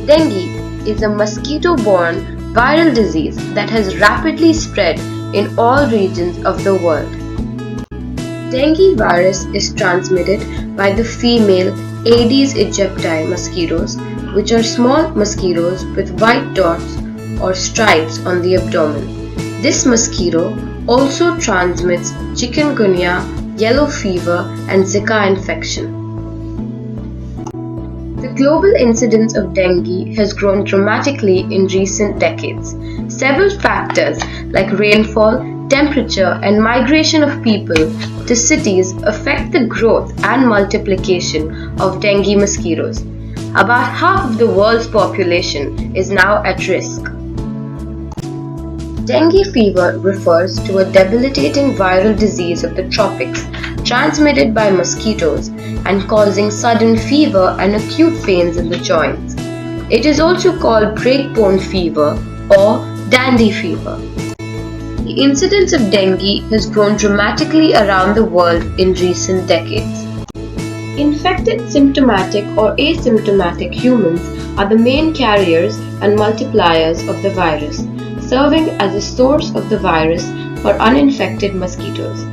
Dengue is a mosquito-borne viral disease that has rapidly spread in all regions of the world. Dengue virus is transmitted by the female Aedes aegypti mosquitoes, which are small mosquitoes with white dots or stripes on the abdomen. This mosquito also transmits chikungunya, yellow fever, and Zika infection. The global incidence of dengue has grown dramatically in recent decades. Several factors like rainfall, temperature, and migration of people to cities affect the growth and multiplication of dengue mosquitoes. About half of the world's population is now at risk. Dengue fever refers to a debilitating viral disease of the tropics transmitted by mosquitoes and causing sudden fever and acute pains in the joints. It is also called breakbone fever or dandy fever. The incidence of dengue has grown dramatically around the world in recent decades. Infected symptomatic or asymptomatic humans are the main carriers and multipliers of the virus, serving as a source of the virus for uninfected mosquitoes.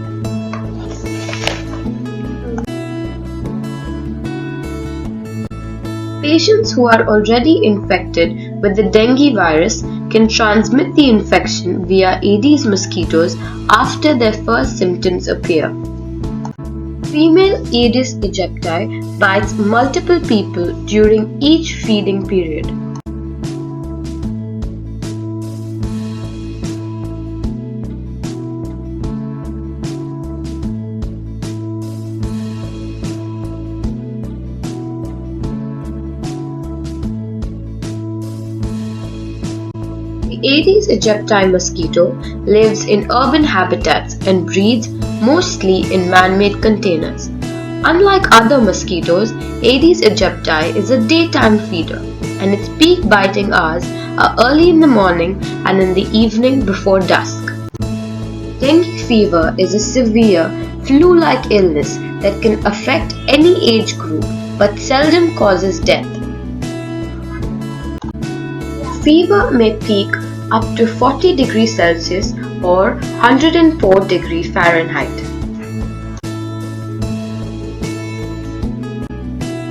Patients who are already infected with the dengue virus can transmit the infection via Aedes mosquitoes after their first symptoms appear. Female Aedes aegypti bites multiple people during each feeding period. The Aedes aegypti mosquito lives in urban habitats and breeds mostly in man-made containers. Unlike other mosquitoes, Aedes aegypti is a daytime feeder, and its peak biting hours are early in the morning and in the evening before dusk. Dengue fever is a severe flu-like illness that can affect any age group but seldom causes death. Fever may peak up to 40 degrees Celsius or 104 degrees Fahrenheit.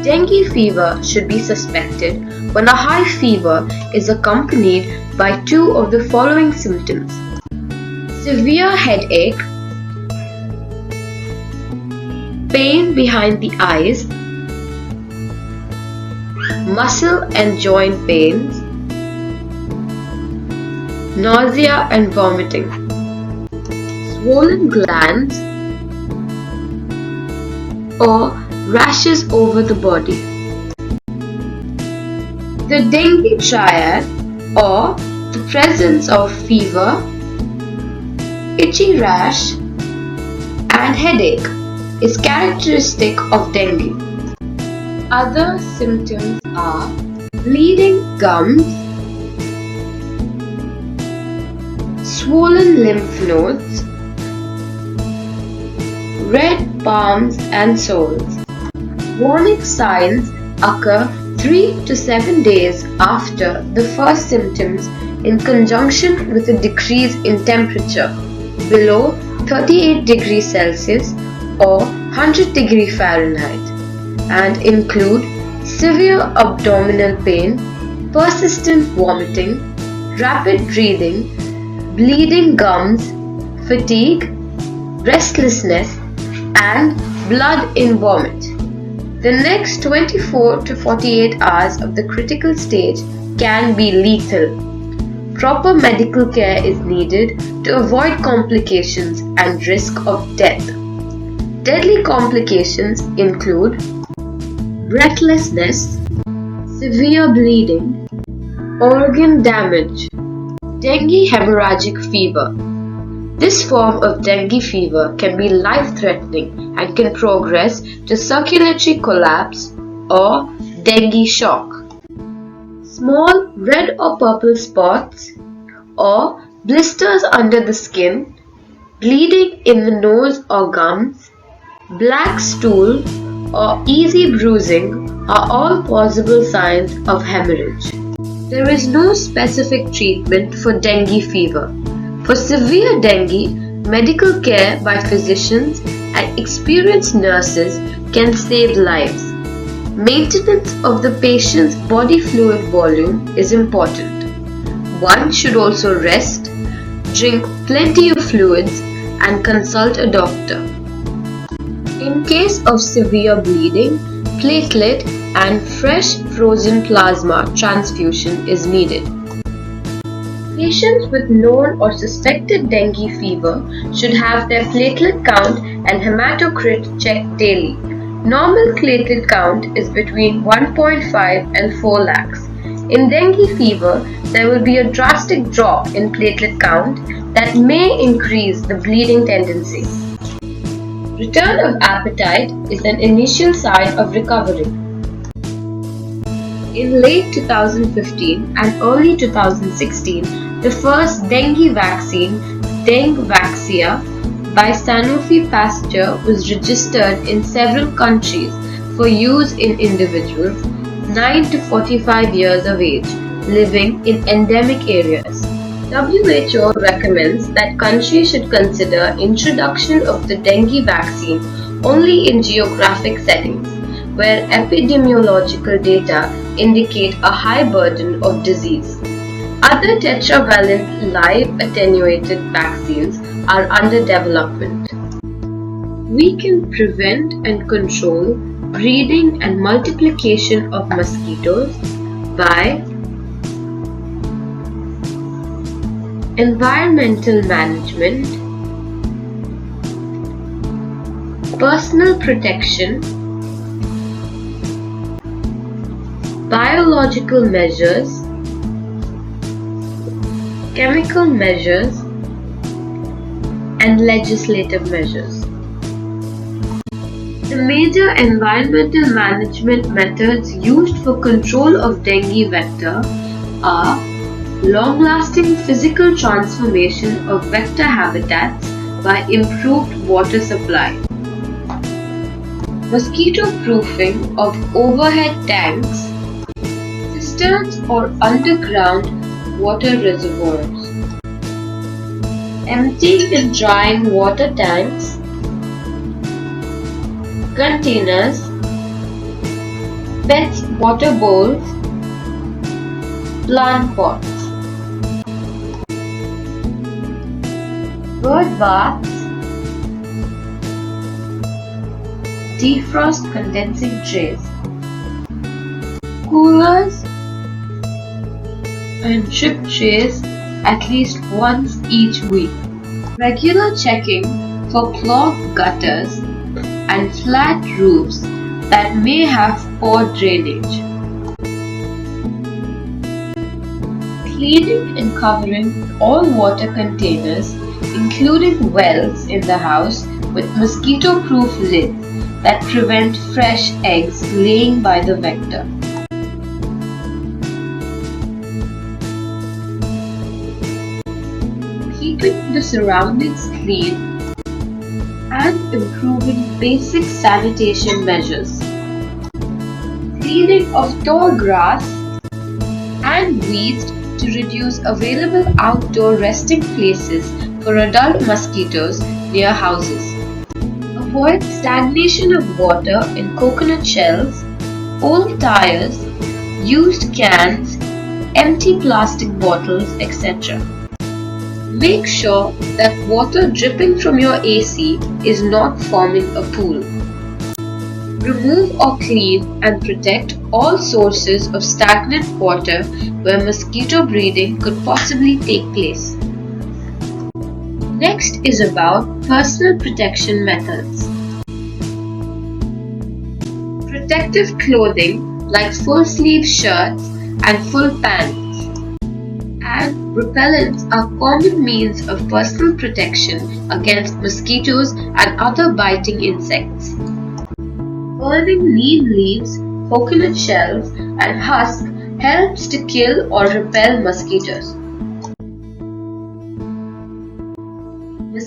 Dengue fever should be suspected when a high fever is accompanied by two of the following symptoms: severe headache, pain behind the eyes, muscle and joint pains, nausea and vomiting, swollen glands, or rashes over the body. The dengue triad, or the presence of fever, itchy rash, and headache, is characteristic of dengue. Other symptoms are bleeding gums, swollen lymph nodes, red palms and soles. Warning signs occur 3 to 7 days after the first symptoms in conjunction with a decrease in temperature below 38 degrees Celsius or 100 degrees Fahrenheit and include severe abdominal pain, persistent vomiting, rapid breathing, bleeding gums, fatigue, restlessness, and blood in vomit. The next 24 to 48 hours of the critical stage can be lethal. Proper medical care is needed to avoid complications and risk of death. Deadly complications include breathlessness, severe bleeding, organ damage, dengue hemorrhagic fever. This form of dengue fever can be life-threatening and can progress to circulatory collapse or dengue shock. Small red or purple spots or blisters under the skin, bleeding in the nose or gums, black stool or easy bruising are all possible signs of hemorrhage. There is no specific treatment for dengue fever. For severe dengue, medical care by physicians and experienced nurses can save lives. Maintenance of the patient's body fluid volume is important. One should also rest, drink plenty of fluids, and consult a doctor. In case of severe bleeding, platelet and fresh frozen plasma transfusion is needed. Patients with known or suspected dengue fever should have their platelet count and hematocrit checked daily. Normal platelet count is between 1.5 and 4 lakhs. In dengue fever, there will be a drastic drop in platelet count that may increase the bleeding tendency. Return of appetite is an initial sign of recovery. In late 2015 and early 2016, the first dengue vaccine, Dengue by Sanofi Pasteur, was registered in several countries for use in individuals 9 to 45 years of age living in endemic areas. WHO recommends that countries should consider introduction of the dengue vaccine only in geographic settings where epidemiological data indicate a high burden of disease. Other tetravalent live attenuated vaccines are under development. We can prevent and control breeding and multiplication of mosquitoes by environmental management, personal protection, biological measures, chemical measures, and legislative measures. The major environmental management methods used for control of dengue vector are long-lasting physical transformation of vector habitats by improved water supply, mosquito proofing of overhead tanks, cisterns or underground water reservoirs, emptying and drying water tanks, containers, PET water bowls, plant pots, bird baths, defrost condensing trays, coolers, and drip trays at least once each week. Regular checking for clogged gutters and flat roofs that may have poor drainage. Cleaning and covering all water containers, including wells in the house, with mosquito-proof lids that prevent fresh eggs laying by the vector. Keeping the surroundings clean and improving basic sanitation measures. Cleaning of tall grass and weeds to reduce available outdoor resting places for adult mosquitoes near houses. Avoid stagnation of water in coconut shells, old tires, used cans, empty plastic bottles, etc. Make sure that water dripping from your AC is not forming a pool. Remove or clean and protect all sources of stagnant water where mosquito breeding could possibly take place. Next is about personal protection methods. Protective clothing like full sleeve shirts and full pants and repellents are common means of personal protection against mosquitoes and other biting insects. Burning neem leaves, coconut shells, and husk helps to kill or repel mosquitoes.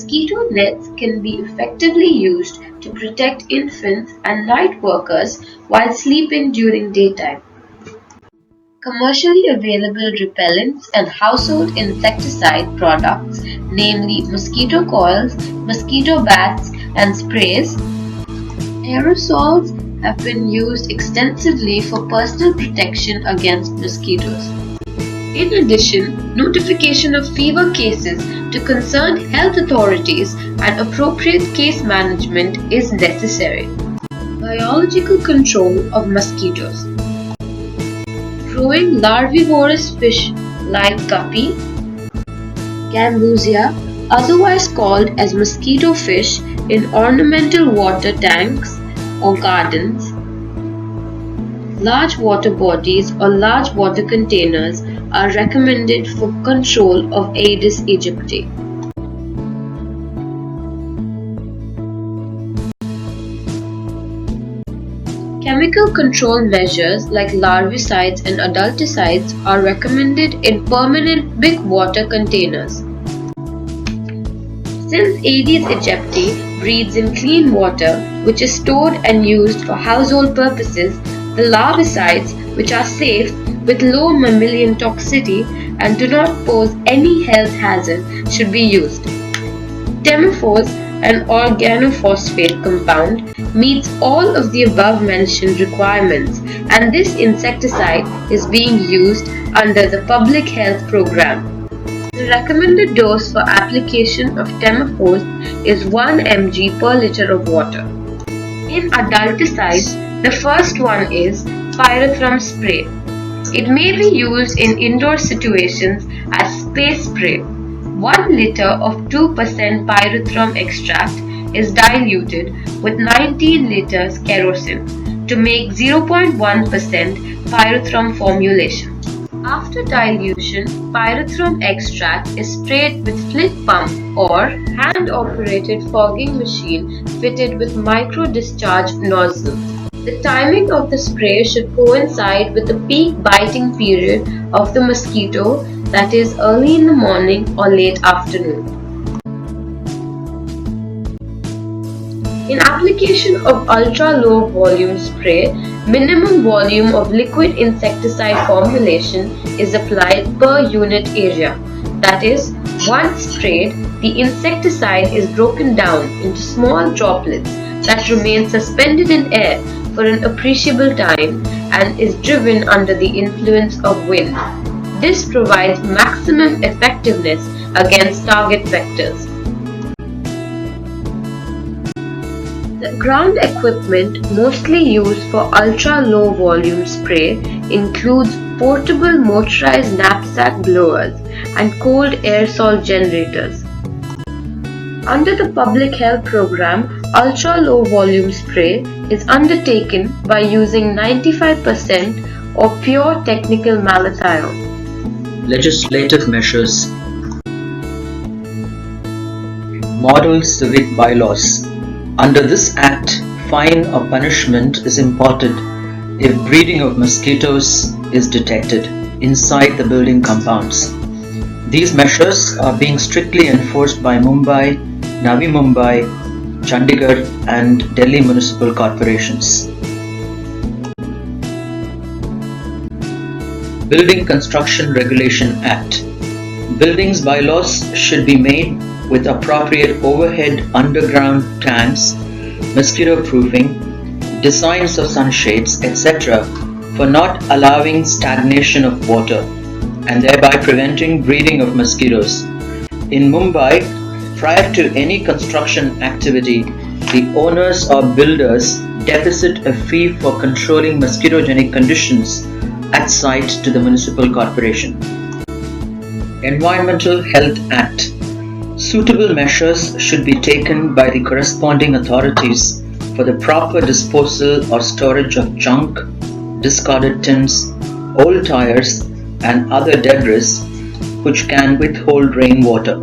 mosquito nets can be effectively used to protect infants and night workers while sleeping during daytime. Commercially available repellents and household insecticide products, namely mosquito coils, mosquito bats, and sprays, aerosols have been used extensively for personal protection against mosquitoes. In addition, notification of fever cases to concerned health authorities and appropriate case management is necessary. Biological control of mosquitoes. Growing larvivorous fish like guppy, gambusia, otherwise called as mosquito fish, in ornamental water tanks or gardens, large water bodies or large water containers are recommended for control of Aedes aegypti. Chemical control measures like larvicides and adulticides are recommended in permanent big water containers. Since Aedes aegypti breeds in clean water, which is stored and used for household purposes, the larvicides, which are safe with low mammalian toxicity and do not pose any health hazard, should be used. Temephos, an organophosphate compound, meets all of the above mentioned requirements, and this insecticide is being used under the public health program. The recommended dose for application of Temephos is 1 mg per liter of water. In adulticides, the first one is pyrethrum spray. It may be used in indoor situations as space spray. 1 liter of 2% pyrethrum extract is diluted with 19 liters kerosene to make 0.1% pyrethrum formulation. After dilution, pyrethrum extract is sprayed with flit pump or hand-operated fogging machine fitted with micro-discharge nozzle. The timing of the spray should coincide with the peak biting period of the mosquito, that is early in the morning or late afternoon. In application of ultra-low volume spray, minimum volume of liquid insecticide formulation is applied per unit area. That is, once sprayed, the insecticide is broken down into small droplets that remain suspended in air for an appreciable time and is driven under the influence of wind. This provides maximum effectiveness against target vectors. The ground equipment mostly used for ultra-low volume spray includes portable motorized knapsack blowers and cold aerosol generators. Under the public health program, ultra-low volume spray is undertaken by using 95% or pure technical malathion. Legislative measures. Model civic bylaws. Under this Act, fine or punishment is imparted if breeding of mosquitoes is detected inside the building compounds. These measures are being strictly enforced by Mumbai, Navi Mumbai, Chandigarh and Delhi municipal corporations. Building Construction Regulation Act. Buildings bylaws should be made with appropriate overhead underground tanks, mosquito proofing, designs of sunshades, etc. for not allowing stagnation of water and thereby preventing breeding of mosquitoes. In Mumbai, prior to any construction activity, the owners or builders deposit a fee for controlling mosquitogenic conditions at site to the municipal corporation. Environmental Health Act. Suitable measures should be taken by the corresponding authorities for the proper disposal or storage of junk, discarded tins, old tires and other debris which can withhold rainwater.